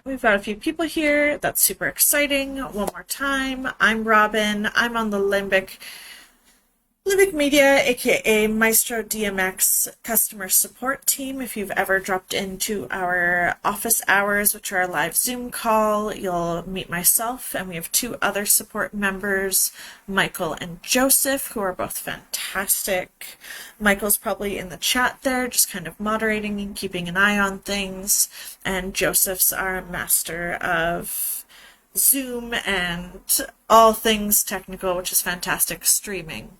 We've got a few people here. That's super exciting. One more time. I'm Robin. I'm on the Limbic Media, aka Maestro DMX customer support team. If you've ever dropped into our office hours, which are a live Zoom call, you'll meet myself, and we have two other support members, Michael and Joseph, who are both fantastic. Michael's probably in the chat there, just kind of moderating and keeping an eye on things, and Joseph's our master of Zoom and all things technical, which is fantastic streaming.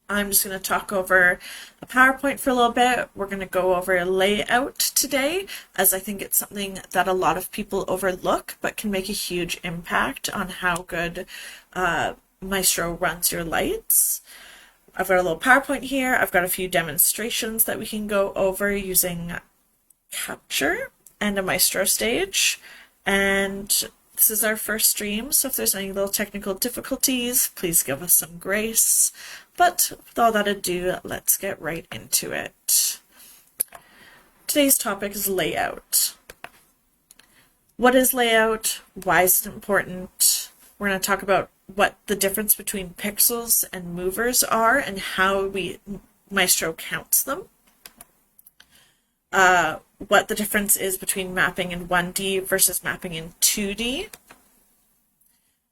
I'm just going to talk over a PowerPoint for a little bit. We're going to go over layout today, as I think it's something that a lot of people overlook, but can make a huge impact on how good Maestro runs your lights. I've got a little PowerPoint here. I've got a few demonstrations that we can go over using Capture and a Maestro stage. And this is our first stream, so if there's any little technical difficulties, please give us some grace. But with all that ado, let's get right into it. Today's topic is layout. What is layout? Why is it important? We're going to talk about what the difference between pixels and movers are and how Maestro counts them. What the difference is between mapping in 1D versus mapping in 2D.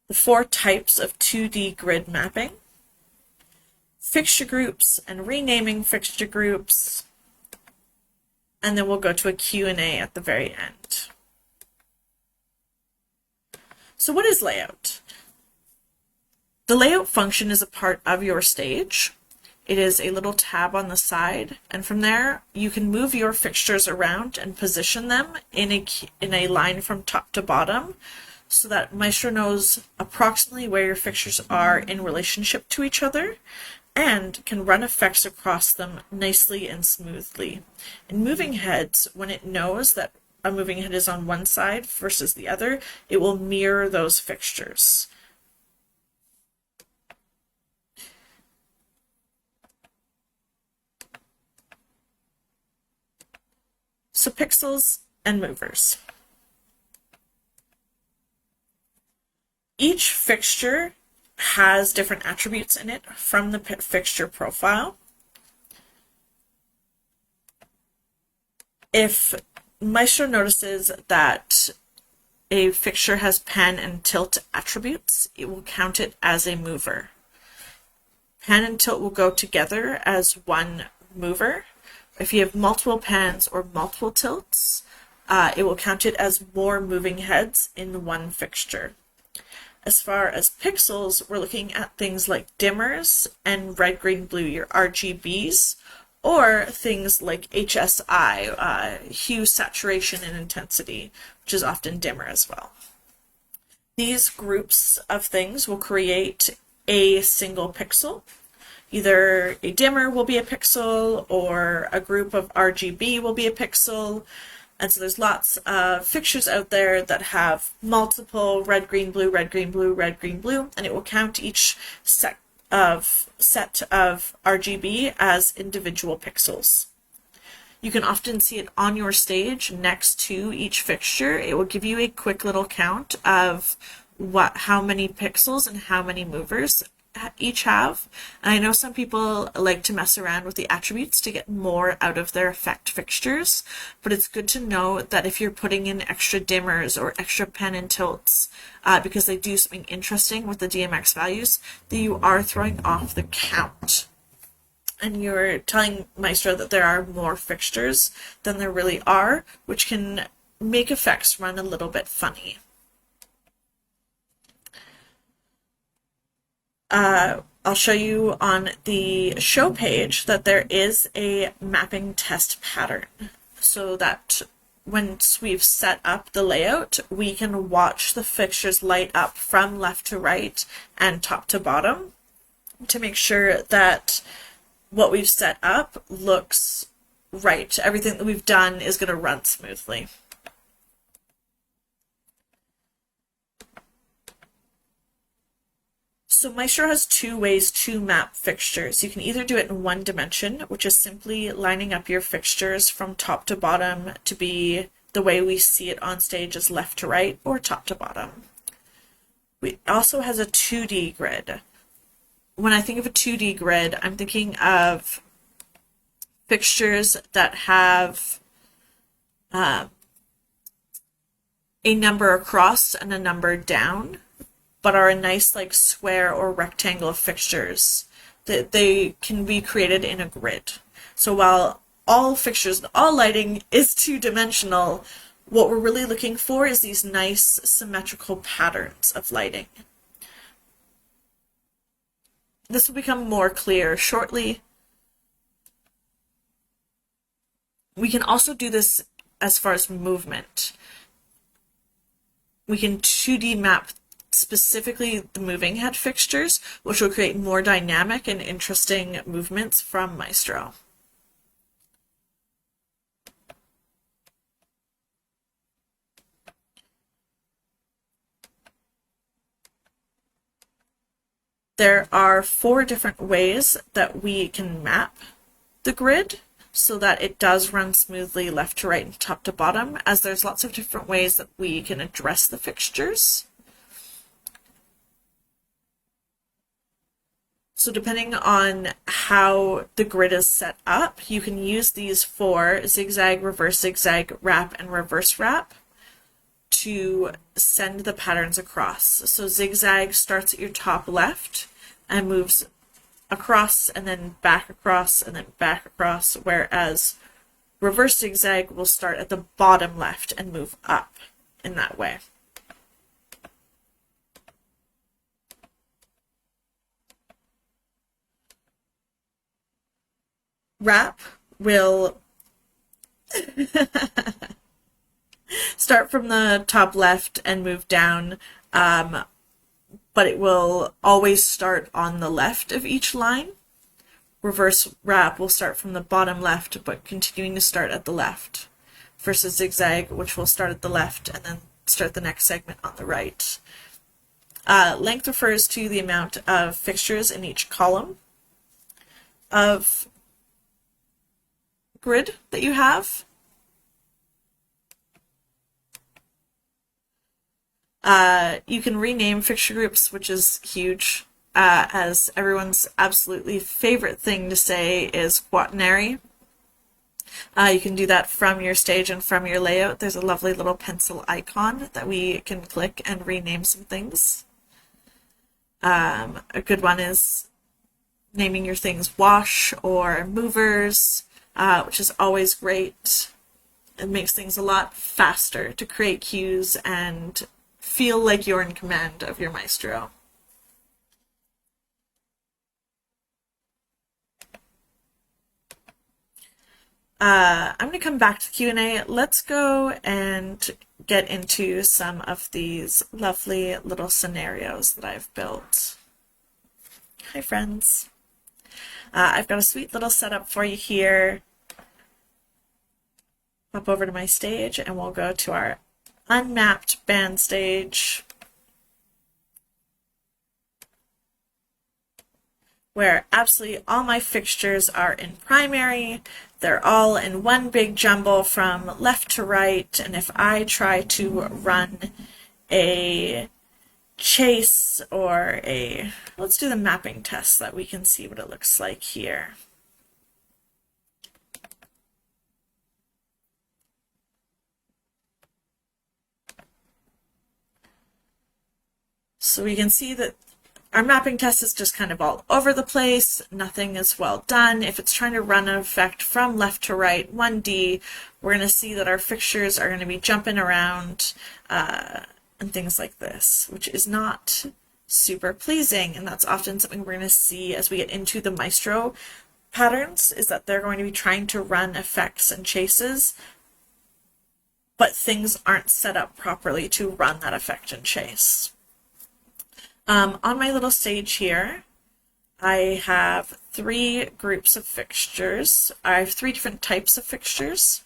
The 4 types of 2D grid mapping. Fixture groups and renaming fixture groups, and then we'll go to a Q&A at the very end. So what is layout? The layout function is a part of your stage. It is a little tab on the side, and from there you can move your fixtures around and position them in a line from top to bottom, so that Maestro knows approximately where your fixtures are in relationship to each other, and can run effects across them nicely and smoothly. In moving heads, when it knows that a moving head is on one side versus the other, it will mirror those fixtures. So pixels and movers. Each fixture has different attributes in it from the fixture profile. If Maestro notices that a fixture has pan and tilt attributes, it will count it as a mover. Pan and tilt will go together as one mover. If you have multiple pans or multiple tilts, it will count it as more moving heads in one fixture. As far as pixels, we're looking at things like dimmers and red, green, blue, your RGBs, or things like HSI, hue, saturation, and intensity, which is often dimmer as well. These groups of things will create a single pixel. Either a dimmer will be a pixel, or a group of RGB will be a pixel. And so there's lots of fixtures out there that have multiple red, green, blue, red, green, blue, red, green, blue, and it will count each set of RGB as individual pixels. You can often see it on your stage next to each fixture. It will give you a quick little count of how many pixels and how many movers each have. And I know some people like to mess around with the attributes to get more out of their effect fixtures, but it's good to know that if you're putting in extra dimmers or extra pan and tilts, because they do something interesting with the DMX values, that you are throwing off the count. And you're telling Maestro that there are more fixtures than there really are, which can make effects run a little bit funny. I'll show you on the show page that there is a mapping test pattern, so that once we've set up the layout, we can watch the fixtures light up from left to right and top to bottom to make sure that what we've set up looks right. Everything that we've done is going to run smoothly. So Maestro has 2 ways to map fixtures. You can either do it in one dimension, which is simply lining up your fixtures from top to bottom to be the way we see it on stage is left to right or top to bottom. It also has a 2D grid. When I think of a 2D grid, I'm thinking of fixtures that have a number across and a number down, but are a nice like square or rectangle of fixtures that they can be created in a grid. So while all fixtures, all lighting is two-dimensional, what we're really looking for is these nice symmetrical patterns of lighting. This will become more clear shortly. We can also do this as far as movement. We can 2D map specifically the moving head fixtures, which will create more dynamic and interesting movements from Maestro. There are 4 different ways that we can map the grid so that it does run smoothly left to right and top to bottom, as there's lots of different ways that we can address the fixtures. So depending on how the grid is set up, you can use these 4 zigzag, reverse zigzag, wrap, and reverse wrap to send the patterns across. So zigzag starts at your top left and moves across and then back across and then back across, whereas reverse zigzag will start at the bottom left and move up in that way. Wrap will start from the top left and move down, but it will always start on the left of each line. Reverse wrap will start from the bottom left, but continuing to start at the left, versus zigzag, which will start at the left and then start the next segment on the right. Length refers to the amount of fixtures in each column of grid that you have. You can rename fixture groups, which is huge, as everyone's absolutely favorite thing to say is quaternary. You can do that from your stage and from your layout. There's a lovely little pencil icon that we can click and rename some things. A good one is naming your things wash or movers, which is always great. It makes things a lot faster to create cues and feel like you're in command of your Maestro. I'm going to come back to Q&A. Let's go and get into some of these lovely little scenarios that I've built. Hi, friends. I've got a sweet little setup for you here. Hop over to my stage and we'll go to our unmapped band stage, where absolutely all my fixtures are in primary. They're all in one big jumble from left to right, and if I try to run a chase or let's do the mapping test so that we can see what it looks like here. So we can see that our mapping test is just kind of all over the place. Nothing is well done. If it's trying to run an effect from left to right, 1D, we're going to see that our fixtures are going to be jumping around and things like this, which is not super pleasing. And that's often something we're going to see as we get into the Maestro patterns, is that they're going to be trying to run effects and chases, but things aren't set up properly to run that effect and chase. On my little stage here, I have 3 groups of fixtures. I have 3 different types of fixtures.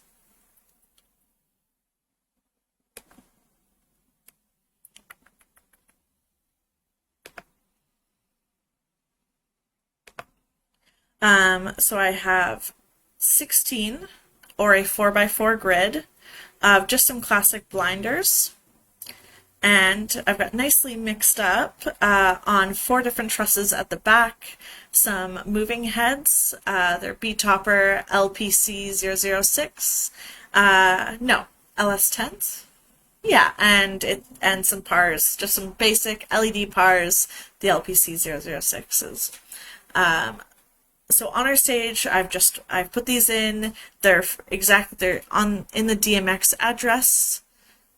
So I have 16, or a 4x4 grid, of just some classic blinders. And I've got nicely mixed up on 4 different trusses at the back, some moving heads. They're B-Topper LPC006. No, LS10s. Yeah, and some pars, just some basic LED pars, the LPC006s. So on our stage, I've put these in. They're in the DMX address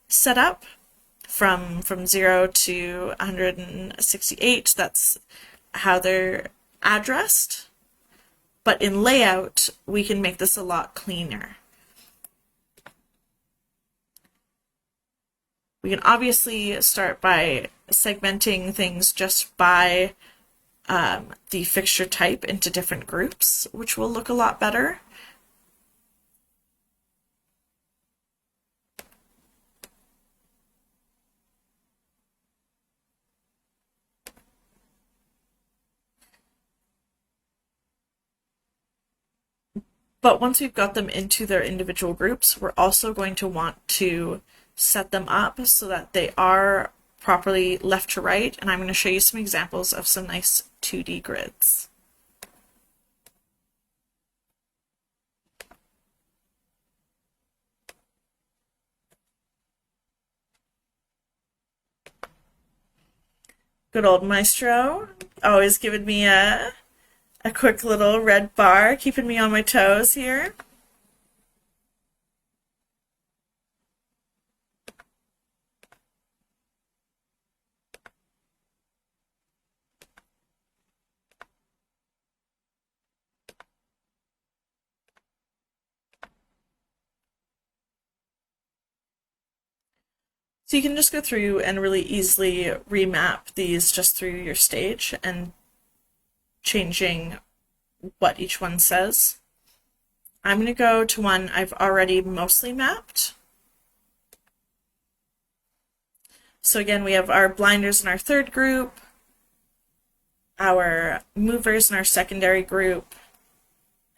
setup from 0 to 168. That's how they're addressed. But in layout, we can make this a lot cleaner. We can obviously start by segmenting things just by the fixture type into different groups, which will look a lot better. But once we've got them into their individual groups, we're also going to want to set them up so that they are properly left to right, and I'm going to show you some examples of some nice 2D grids. Good old Maestro, always giving me a quick little red bar, keeping me on my toes here. So you can just go through and really easily remap these just through your stage and changing what each one says. I'm going to go to one I've already mostly mapped. So again, we have our blinders in our third group, our movers in our secondary group,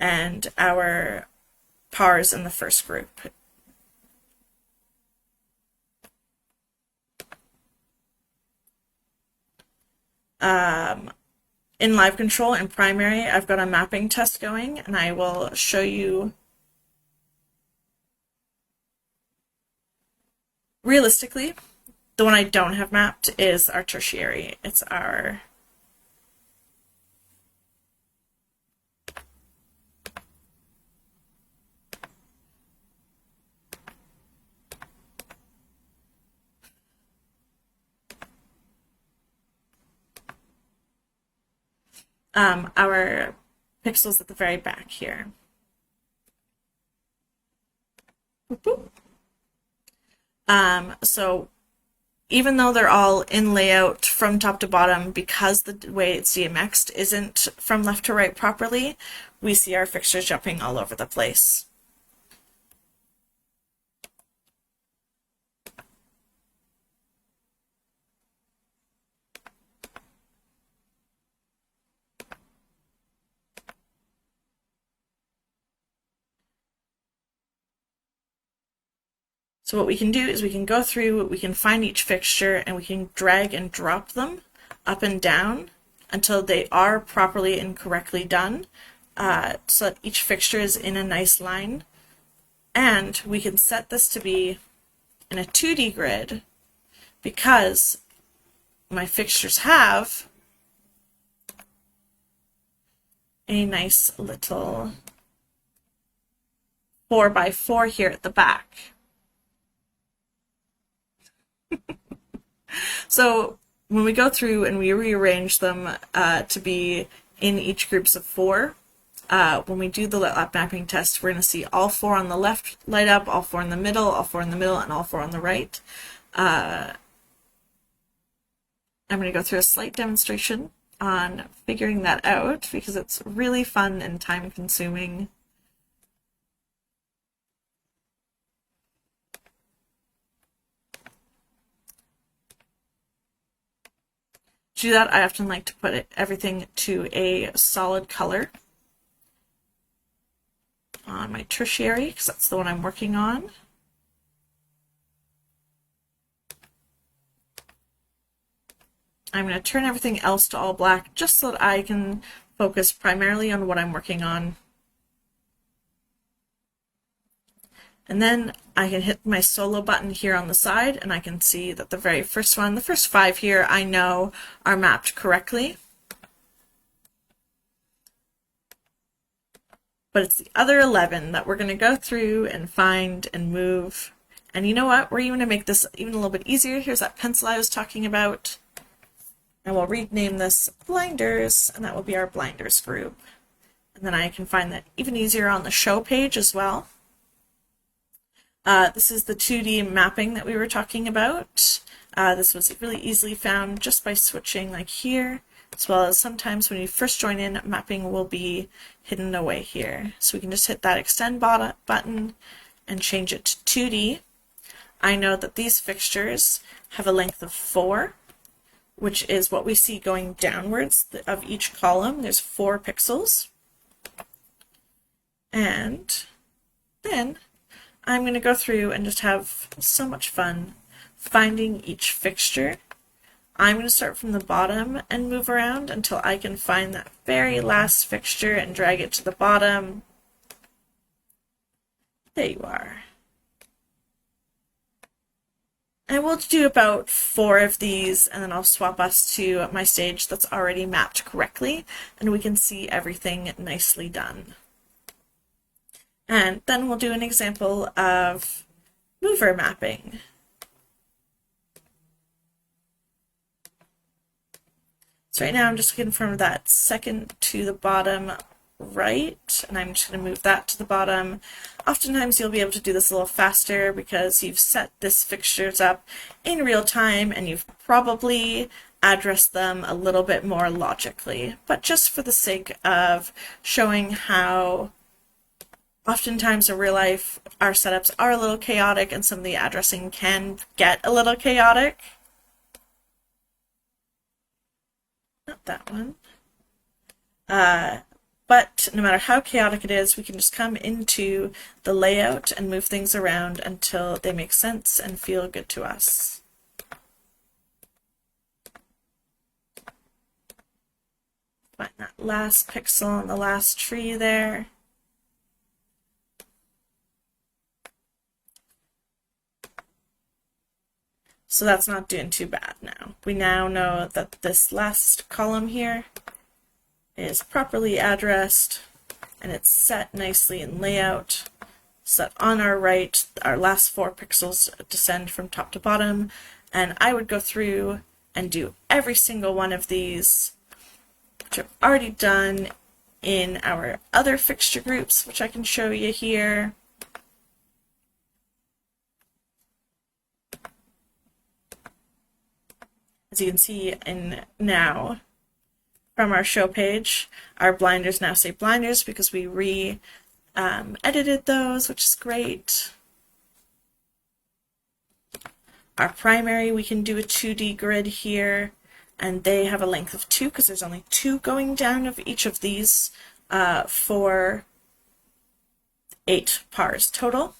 and our pars in the first group. In live control and primary, I've got a mapping test going, and I will show you realistically. The one I don't have mapped is our tertiary. It's our pixels at the very back here. So even though they're all in layout from top to bottom, because the way it's DMX'd isn't from left to right properly, we see our fixtures jumping all over the place. So what we can do is we can go through, we can find each fixture, and we can drag and drop them up and down until they are properly and correctly done, so that each fixture is in a nice line. And we can set this to be in a 2D grid because my fixtures have a nice little 4x4 here at the back. So when we go through and we rearrange them to be in each groups of 4, when we do the lap mapping test, we're going to see all 4 on the left light up, all 4 in the middle, all 4 in the middle, and all 4 on the right. I'm going to go through a slight demonstration on figuring that out because it's really fun and time consuming. To do that, I often like to put everything to a solid color on my tertiary, because that's the one I'm working on. I'm going to turn everything else to all black just so that I can focus primarily on what I'm working on. And then I can hit my solo button here on the side, and I can see that the very first one, the first 5 here, I know are mapped correctly. But it's the other 11 that we're going to go through and find and move. And you know what? We're even going to make this even a little bit easier. Here's that pencil I was talking about. And we'll rename this blinders, and that will be our blinders group. And then I can find that even easier on the show page as well. This is the 2D mapping that we were talking about. This was really easily found just by switching like here, as well as sometimes when you first join in, mapping will be hidden away here. So we can just hit that extend button and change it to 2D. I know that these fixtures have a length of 4, which is what we see going downwards of each column. There's 4 pixels. And then I'm going to go through and just have so much fun finding each fixture. I'm going to start from the bottom and move around until I can find that very last fixture and drag it to the bottom. There you are. And we'll do about 4 of these, and then I'll swap us to my stage that's already mapped correctly, and we can see everything nicely done. And then we'll do an example of mover mapping. So right now I'm just looking from that second to the bottom right, and I'm just going to move that to the bottom. Oftentimes you'll be able to do this a little faster because you've set this fixtures up in real time and you've probably addressed them a little bit more logically. But just for the sake of showing how oftentimes in real life our setups are a little chaotic and some of the addressing can get a little chaotic. Not that one. But no matter how chaotic it is, we can just come into the layout and move things around until they make sense and feel good to us. Find that last pixel on the last tree there. So that's not doing too bad now. We now know that this last column here is properly addressed and it's set nicely in layout so that on our right, our last 4 pixels descend from top to bottom. And I would go through and do every single one of these, which I've already done in our other fixture groups, which I can show you here. As you can see in now from our show page, our blinders now say blinders because we edited those, which is great. Our primary, we can do a 2D grid here, and they have a length of 2 because there's only 2 going down of each of these for 8 pars total,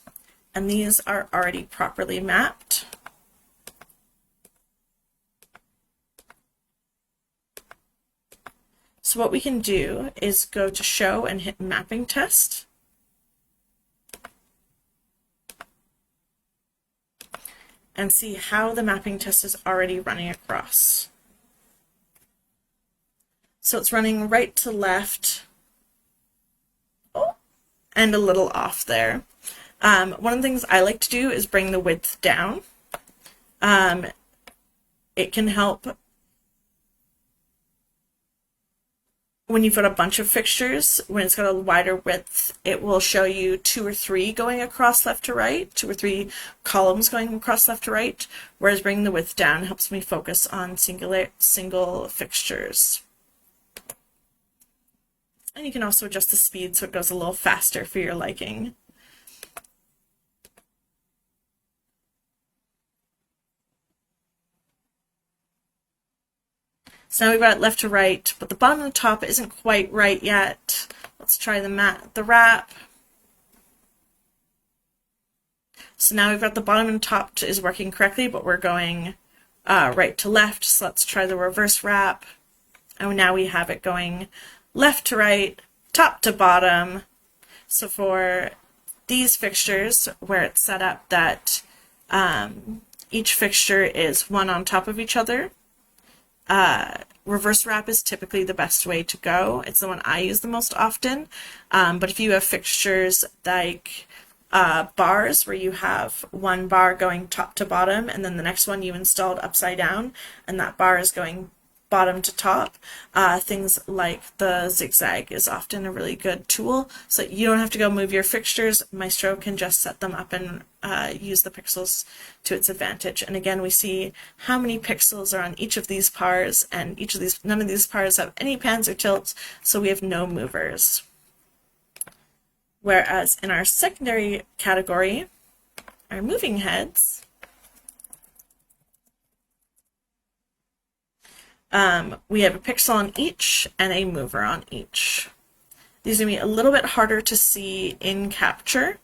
and these are already properly mapped. So what we can do is go to show and hit mapping test. And see how the mapping test is already running across. So it's running right to left, and a little off there. One of the things I like to do is bring the width down. It can help when you've got a bunch of fixtures. When it's got a wider width, it will show you 2 or 3 going across left to right, 2 or 3 columns going across left to right, whereas bringing the width down helps me focus on single fixtures. And you can also adjust the speed so it goes a little faster for your liking. So now we've got it left to right, but the bottom and the top isn't quite right yet. Let's try the wrap. So now we've got the bottom and top is working correctly, but we're going right to left. So let's try the reverse wrap. And now we have it going left to right, top to bottom. So for these fixtures, where it's set up that each fixture is one on top of each other, reverse wrap is typically the best way to go. It's the one I use the most often. But if you have fixtures like bars, where you have one bar going top to bottom and then the next one you installed upside down and that bar is going bottom to top, things like the zigzag is often a really good tool. So you don't have to go move your fixtures. Maestro can just set them up and use the pixels to its advantage. And again, we see how many pixels are on each of these pars, and none of these pars have any pans or tilts, so we have no movers. Whereas in our secondary category, our moving heads, we have a pixel on each and a mover on each. These are going to be a little bit harder to see in Capture.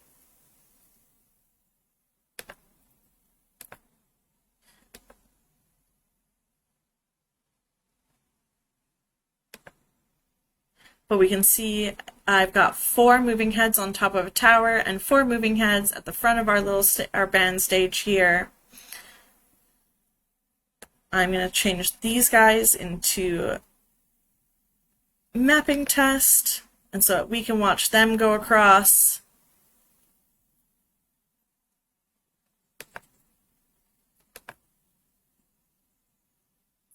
But we can see I've got 4 moving heads on top of a tower and 4 moving heads at the front of our band stage here. I'm going to change these guys into mapping test, and so we can watch them go across.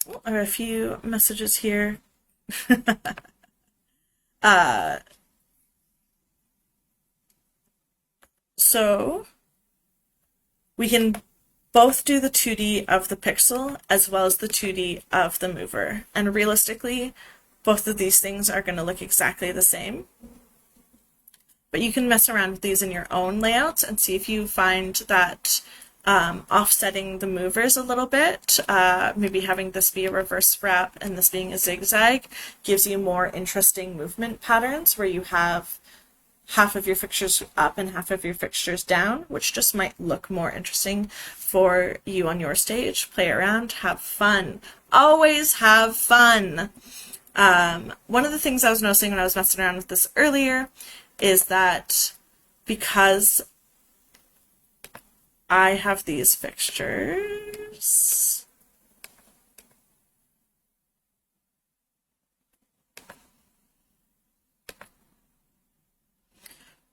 Oh, I have a few messages here. So we can both do the 2D of the pixel as well as the 2D of the mover. And realistically, both of these things are going to look exactly the same. But you can mess around with these in your own layouts and see if you find that offsetting the movers a little bit, maybe having this be a reverse wrap and this being a zigzag, gives you more interesting movement patterns where you have half of your fixtures up and half of your fixtures down, which just might look more interesting for you on your stage. Play around, have fun. Always have fun. One of the things I was noticing when I was messing around with this earlier is that because I have these fixtures,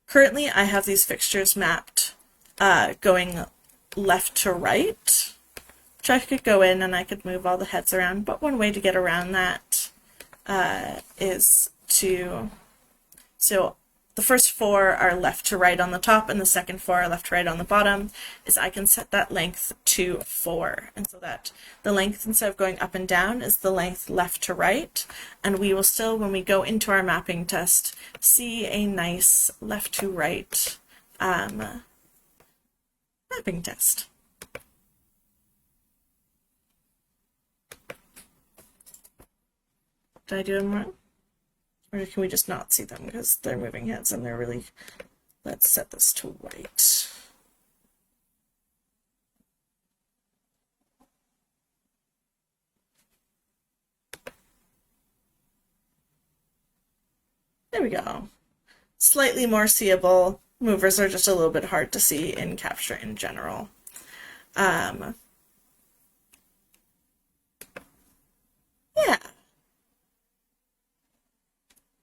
currently I have these fixtures mapped going left to right, which I could go in and I could move all the heads around, but one way to get around that is to, so the first 4 are left to right on the top and the second 4 are left to right on the bottom, is I can set that length to 4. And so that the length, instead of going up and down, is the length left to right. And we will still, when we go into our mapping test, see a nice left to right mapping test. Did I do them wrong? Or can we just not see them because they're moving heads and they're really... Let's set this to white. There we go. Slightly more seeable. Movers are just a little bit hard to see in Capture in general. Yeah.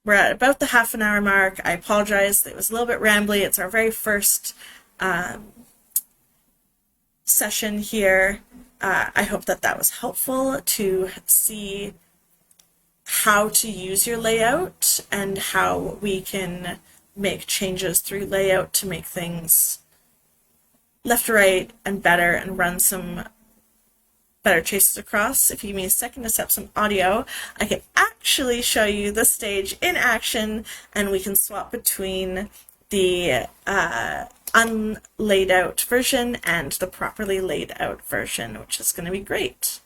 We're at about the half-an-hour mark. I apologize, it was a little bit rambly. It's our very first session here. I hope that that was helpful to see how to use your layout and how we can make changes through layout to make things left to right and better and run some better chases across. If you give me a second to set up some audio, I can actually show you the stage in action and we can swap between the unlaid out version and the properly laid out version, which is going to be great.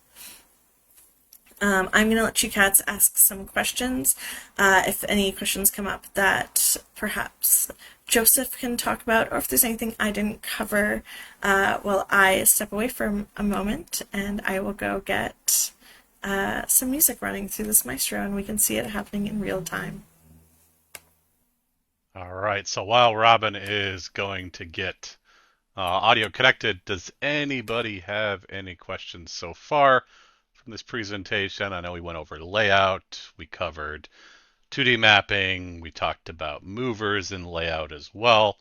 I'm going to let you cats ask some questions. If any questions come up that perhaps Joseph can talk about, or if there's anything I didn't cover, well, I step away for a moment and I will go get some music running through this maestro and we can see it happening in real time. All right, so while Robin is going to get audio connected, does anybody have any questions so far from this presentation? I know we went over layout, we covered 2D mapping, we talked about movers in layout as well.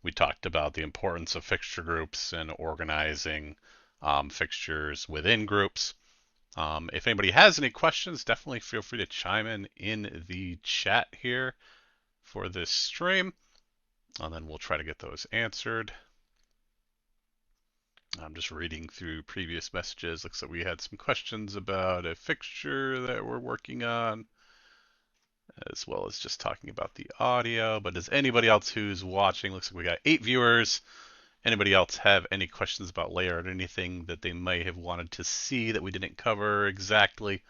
We talked about the importance of fixture groups and organizing fixtures within groups. If anybody has any questions, definitely feel free to chime in the chat here for this stream, and then we'll try to get those answered. I'm just reading through previous messages. Looks like we had some questions about a fixture that we're working on, as well as just talking about the audio. But does anybody else who's watching, looks like we got 8 viewers. Anybody else have any questions about layout or anything that they may have wanted to see that we didn't cover exactly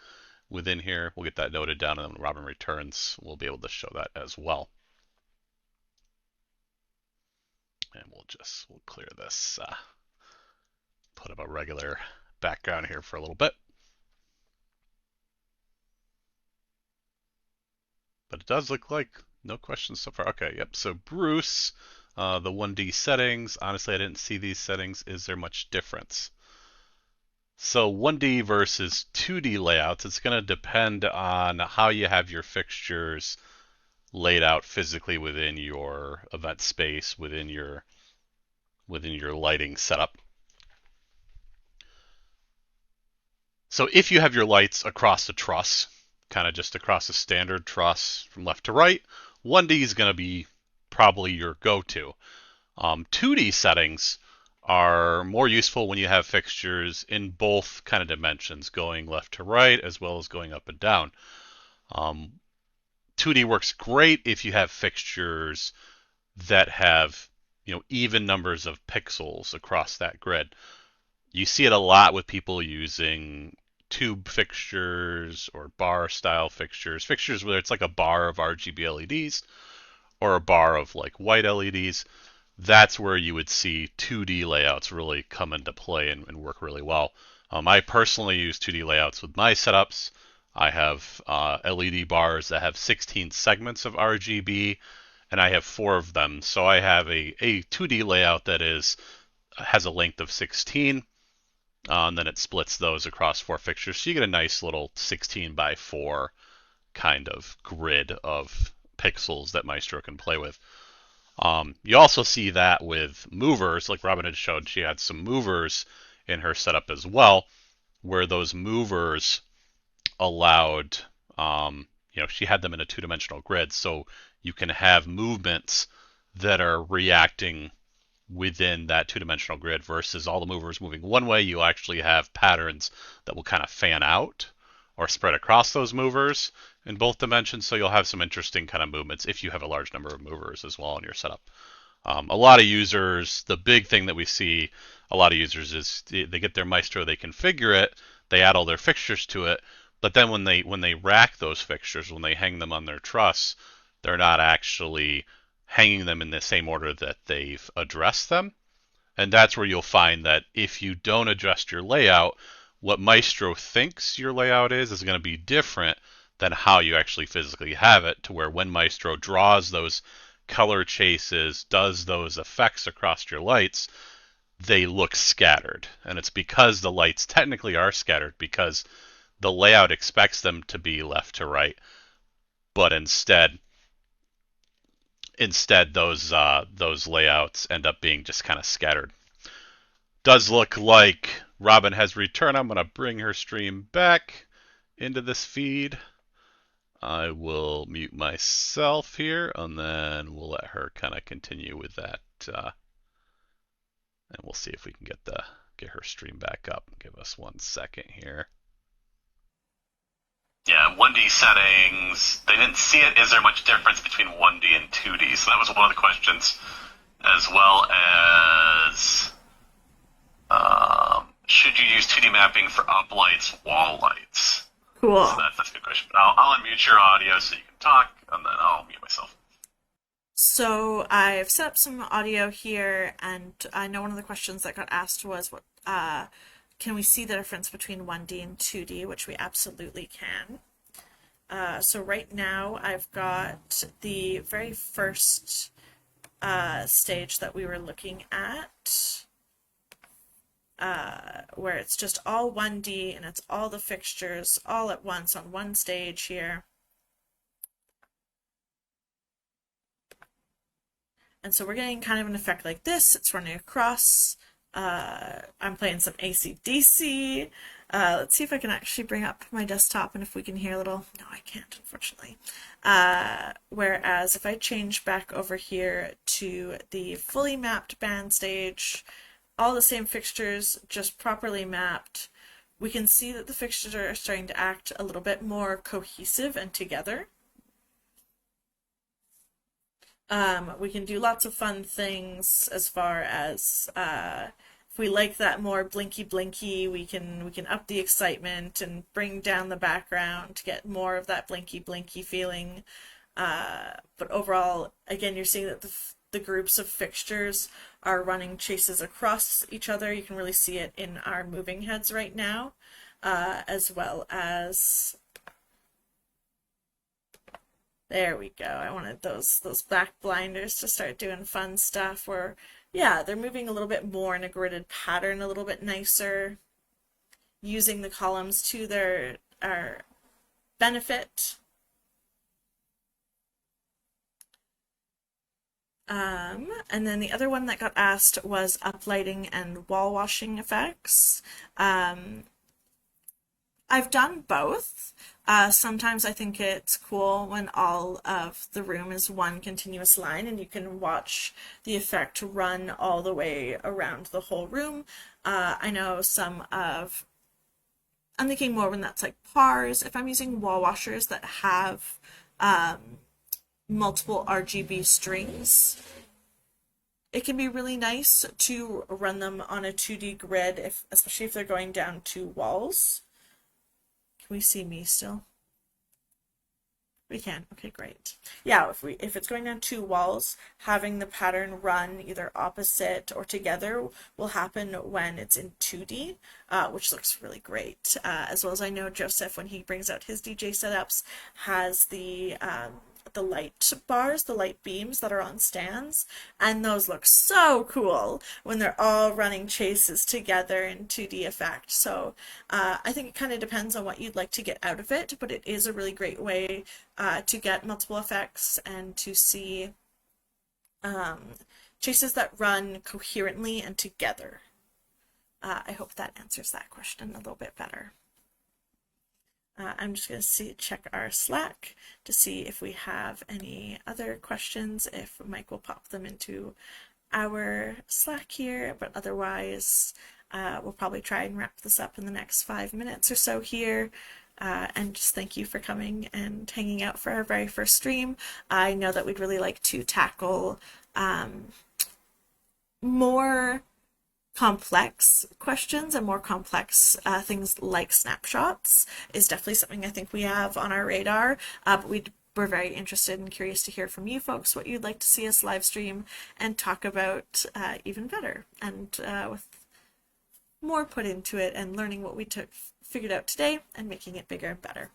within here? We'll get that noted down, and then when Robin returns, we'll be able to show that as well. And we'll clear this, put up a regular background here for a little bit. But it does look like no questions so far. Okay, yep. So Bruce, the 1D settings. Honestly, I didn't see these settings. Is there much difference? So 1D versus 2D layouts, it's going to depend on how you have your fixtures laid out physically within your event space, within your lighting setup. So if you have your lights across the truss, kind of just across a standard truss from left to right, 1D is going to be probably your go-to. 2D settings are more useful when you have fixtures in both kind of dimensions, going left to right as well as going up and down. 2D works great if you have fixtures that have even numbers of pixels across that grid. You see it a lot with people using tube fixtures or bar style fixtures, fixtures where it's like a bar of RGB LEDs or a bar of like white LEDs. That's where you would see 2D layouts really come into play and work really well. I personally use 2D layouts with my setups. I have LED bars that have 16 segments of RGB, and I have 4 of them. So I have a 2D layout that has a length of 16, and then it splits those across 4 fixtures. So you get a nice little 16 by 4 kind of grid of pixels that Maestro can play with. You also see that with movers, like Robin had showed, she had some movers in her setup as well, where those movers allowed, she had them in a 2-dimensional grid, so you can have movements that are reacting within that 2-dimensional grid versus all the movers moving one way. You actually have patterns that will kind of fan out or spread across those movers in both dimensions, so you'll have some interesting kind of movements if you have a large number of movers as well in your setup. A lot of users, the big thing that we see a lot of users is they get their Maestro, they configure it, they add all their fixtures to it, but then when they rack those fixtures, when they hang them on their truss, they're not actually hanging them in the same order that they've addressed them. And that's where you'll find that if you don't adjust your layout, what Maestro thinks your layout is going to be different than how you actually physically have it, to where when Maestro draws those color chases, does those effects across your lights, they look scattered. And it's because the lights technically are scattered because the layout expects them to be left to right, but instead those layouts end up being just kind of scattered. Does look like Robin has returned. I'm going to bring her stream back into this feed. I will mute myself here, and then we'll let her kind of continue with that, and we'll see if we can get her stream back up. Give us 1 second here. Yeah, 1D settings. They didn't see it. Is there much difference between 1D and 2D? So that was one of the questions, as well as should you use 2D mapping for uplights, wall lights? So Cool. that's a good question. But I'll unmute your audio so you can talk, and then I'll mute myself. So I've set up some audio here, and I know one of the questions that got asked was what can we see the difference between 1D and 2D, which we absolutely can. So right now I've got the very first stage that we were looking at, where it's just all 1D and it's all the fixtures all at once on one stage here. And so we're getting kind of an effect like this. It's running across. I'm playing some AC/DC. Let's see if I can actually bring up my desktop and if we can hear a little. No, I can't, unfortunately. Whereas if I change back over here to the fully mapped band stage, all the same fixtures, just properly mapped, we can see that the fixtures are starting to act a little bit more cohesive and together. We can do lots of fun things as far as if we like that more blinky blinky, we can up the excitement and bring down the background to get more of that blinky blinky feeling. But overall, again, you're seeing that the groups of fixtures are running chases across each other. You can really see it in our moving heads right now, as well as there we go. I wanted those back blinders to start doing fun stuff where, yeah, they're moving a little bit more in a gridded pattern, a little bit nicer, using the columns to their benefit. And then the other one that got asked was uplighting and wall washing effects. I've done both. Sometimes I think it's cool when all of the room is one continuous line and you can watch the effect run all the way around the whole room. I know I'm thinking more when that's like pars. If I'm using wall washers that have multiple RGB strings, it can be really nice to run them on a 2D grid, especially if they're going down two walls. Can we see me still? We can. Okay, great. Yeah, if it's going down two walls, having the pattern run either opposite or together will happen when it's in 2D, which looks really great. As well as I know Joseph, when he brings out his DJ setups, has the light bars, the light beams that are on stands, and those look so cool when they're all running chases together in 2D effect. So I think it kind of depends on what you'd like to get out of it, but it is a really great way to get multiple effects and to see chases that run coherently and together. I hope that answers that question a little bit better. I'm just going to check our Slack to see if we have any other questions, if Mike will pop them into our Slack here, but otherwise we'll probably try and wrap this up in the next 5 minutes or so here. And just thank you for coming and hanging out for our very first stream. I know that we'd really like to tackle more complex questions and more complex things like snapshots is definitely something I think we have on our radar, but we're very interested and curious to hear from you folks what you'd like to see us live stream and talk about even better, and with more put into it and learning what we figured out today and making it bigger and better.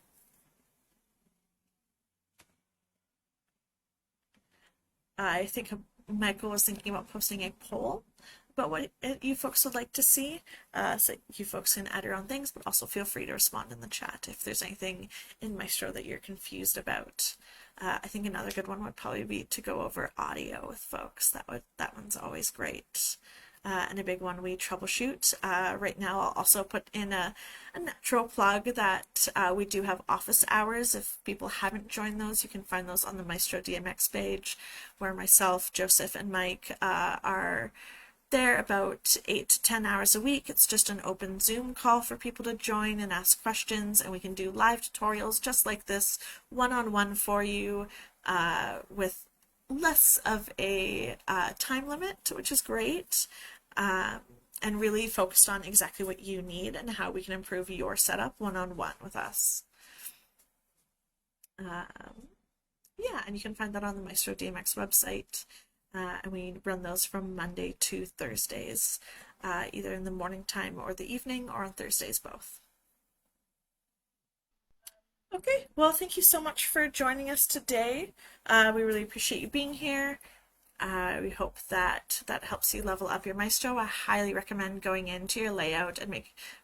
I think Michael was thinking about posting a poll about what you folks would like to see. So you folks can add your own things, but also feel free to respond in the chat if there's anything in Maestro that you're confused about. I think another good one would probably be to go over audio with folks. That one's always great. And a big one we troubleshoot. Right now I'll also put in a natural plug that we do have office hours. If people haven't joined those, you can find those on the Maestro DMX page, where myself, Joseph, and Mike are there about 8 to 10 hours a week. It's just an open Zoom call for people to join and ask questions, and we can do live tutorials just like this, one-on-one for you, with less of a time limit, which is great, and really focused on exactly what you need and how we can improve your setup one-on-one with us. Yeah, and you can find that on the Maestro DMX website. And we run those from Monday to Thursdays, either in the morning time or the evening, or on Thursdays both. Okay, well, thank you so much for joining us today. We really appreciate you being here. We hope that that helps you level up your Maestro. I highly recommend going into your layout and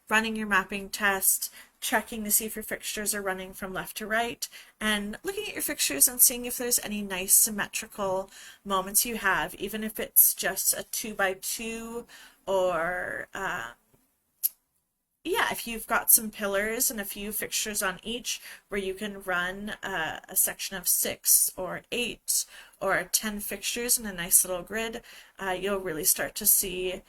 running your mapping test, checking to see if your fixtures are running from left to right, and looking at your fixtures and seeing if there's any nice symmetrical moments you have, even if it's just a 2x2 or yeah, if you've got some pillars and a few fixtures on each where you can run a section of 6 or 8 or 10 fixtures in a nice little grid, you'll really start to see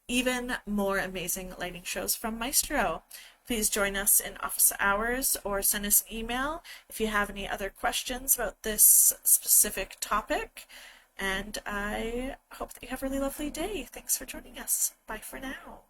even more amazing lighting shows from Maestro. Please join us in office hours or send us an email if you have any other questions about this specific topic. And I hope that you have a really lovely day. Thanks for joining us. Bye for now.